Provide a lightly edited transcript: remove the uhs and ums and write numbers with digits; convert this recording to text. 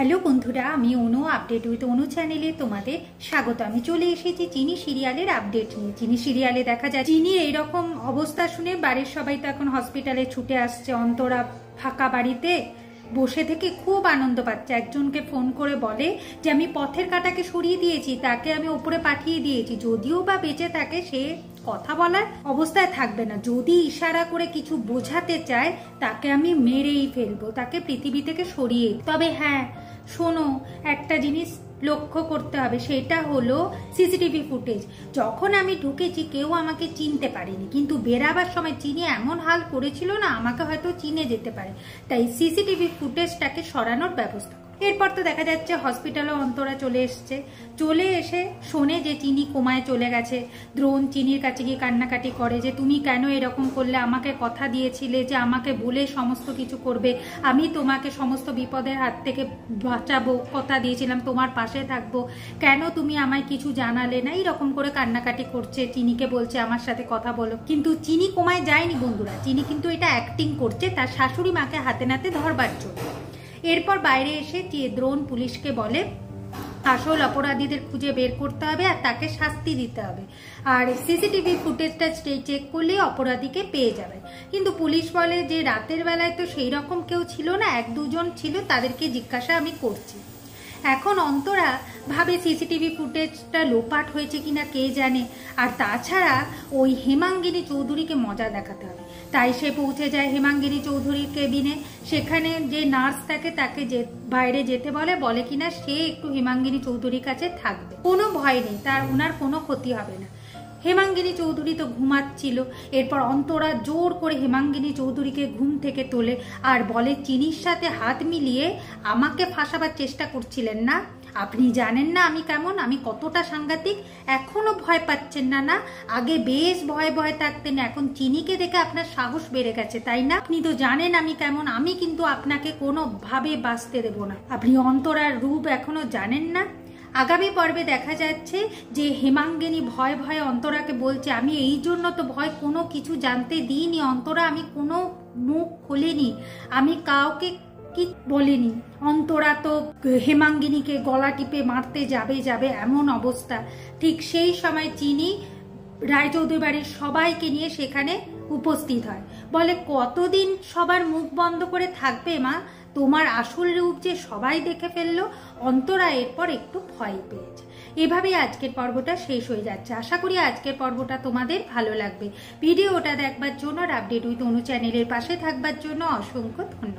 Hello বন্ধুরা, আমি অনু update with অনু চ্যানেলে তোমাদের স্বাগত। আমি চলে এসেছি চিনি সিরিয়ালের আপডেট নিয়ে। চিনি সিরিয়ালে দেখা যায় চিনির এইরকম অবস্থা শুনে বাড়ির সবাই তো এখন হসপিটালে ছুটে আসছে। অন্তরা ফাঁকা বাড়িতে বসে থেকে খুব আনন্দ পাচ্ছে। একজনকে ফোন করে বলে যে আমি পথের কাঁটাকে সরিয়ে দিয়েছি, তাকে আমি ওপরে পাঠিয়ে দিয়েছি। যদিও বা বেঁচে থাকে, সে কথা বলার অবস্থায় থাকবে না। যদি ইশারা করে কিছু বোঝাতে চায়, তাকে আমি মেরেই ফেলবো, তাকে পৃথিবী থেকে সরিয়ে। তবে হ্যাঁ শোনো, একটা জিনিস লক্ষ্য করতে হবে, সেটা হলো সিসিটিভি ফুটেজ। যখন আমি ঢুকেছি কেউ আমাকে চিনতে পারেনি, কিন্তু বেরাবার সময় চিনি এমন হাল করেছিল না, আমাকে হয়তো চিনে যেতে পারে। তাই সিসিটিভি ফুটেজটাকে সরানোর ব্যবস্থা। এরপর তো দেখা যাচ্ছে হসপিটালে অন্তরা চলে এসছে। চলে এসে শোনে যে চিনি কোমায় চলে গেছে। দ্রোণ চিনির কাছে গিয়ে কান্নাকাটি করে যে তুমি কেন এরকম করলে, আমাকে কথা দিয়েছিলে যে আমাকে বলে সমস্ত কিছু করবে, আমি তোমাকে সমস্ত বিপদের হাত থেকে বাঁচাবো, কথা দিয়েছিলাম তোমার পাশে থাকবো, কেন তুমি আমায় কিছু জানালে না। এইরকম করে কান্নাকাটি করছে, চিনিকে বলছে আমার সাথে কথা বলো। কিন্তু চিনি কোমায় যায়নি বন্ধুরা, চিনি কিন্তু এটা অ্যাক্টিং করছে তার শাশুড়ি মাকে হাতে নাতে ধরবার জন্য। এরপর বাইরে এসে দ্রোণ পুলিশকে বলে আসল অপরাধীদের খুঁজে বের করতে হবে আর তাকে শাস্তি দিতে হবে, আর সিসিটিভি ফুটেজটা চেক করলে অপরাধীকে পেয়ে যাবে। কিন্তু পুলিশ বলে যে রাতের বেলায় তো সেই রকম কেউ ছিল না, এক দুজন ছিল, তাদেরকে জিজ্ঞাসা আমি করছি। এখন অন্তরা ভাবে সিসিটিভি ফুটেজটা লোপাট হয়েছে কিনা কে জানে, আর তাছাড়া ওই হেমাঙ্গিনী চৌধুরীকে মজা দেখাতে হবে। তাই সে পৌঁছে যায় হেমাঙ্গিনী চৌধুরীর কেবিনে। সেখানে যে নার্স থাকে তাকে বাইরে যেতে বলে কিনা সে একটু হেমাঙ্গিনী চৌধুরীর কাছে থাকবে, কোনো ভয় নেই, তার ওনার কোনো ক্ষতি হবে না। হেমাঙ্গিনী চৌধুরী তো ঘুমাচ্ছিল। এরপর অন্তরা জোর করে হেমাঙ্গিনী চৌধুরীকে ঘুম থেকে তোলে আর বলে চিনির সাথে হাত মিলিয়ে আমাকে ফাঁসাবার চেষ্টা করছিলেন না, আপনি জানেন না আমি কেমন, আমি কতটা সাংঘাতিক, এখনো ভয় পাচ্ছেন না? না, আগে বেশ ভয়ে ভয়ে থাকতেন, এখন চিনিকে দেখে আপনার সাহস বেড়ে গেছে তাই না? আপনি তো জানেন আমি কেমন, আমি কিন্তু আপনাকে কোনোভাবে বাঁচতে দেব না। আপনি অন্তরার রূপ এখনো জানেন না। আগামী পর্বে দেখা যাচ্ছে যে হেমাঙ্গিনী ভয়ে ভয়ে অন্তরাকে বলছে আমি এই জন্য তো ভয় কোনো কিছু জানতে দিইনি অন্তরা, আমি কোনো মুখ খুলিনি, আমি কাউকে কি বলিনি। অন্তরা তো হেমাঙ্গিনীকে গলা টিপে মারতে যাবে এমন অবস্থা। ঠিক সেই সময় চিনি রায়চৌধুরী বাড়ির সবাইকে নিয়ে সেখানে উপস্থিত হয়। বলে কতদিন সবার মুখ বন্ধ করে থাকবে মা, তোমার আসল রূপ যে সবাই দেখে ফেললো। অন্তরা এরপর একটু ভয় পেয়েছে। এভাবেই আজকের পর্বটা শেষ হয়ে যাচ্ছে। আশা করি আজকের পর্বটা তোমাদের ভালো লাগবে। ভিডিওটা দেখবার জন্য আর আপডেট উইথ অনু চ্যানেলের পাশে থাকবার জন্য অসংখ্য ধন্যবাদ।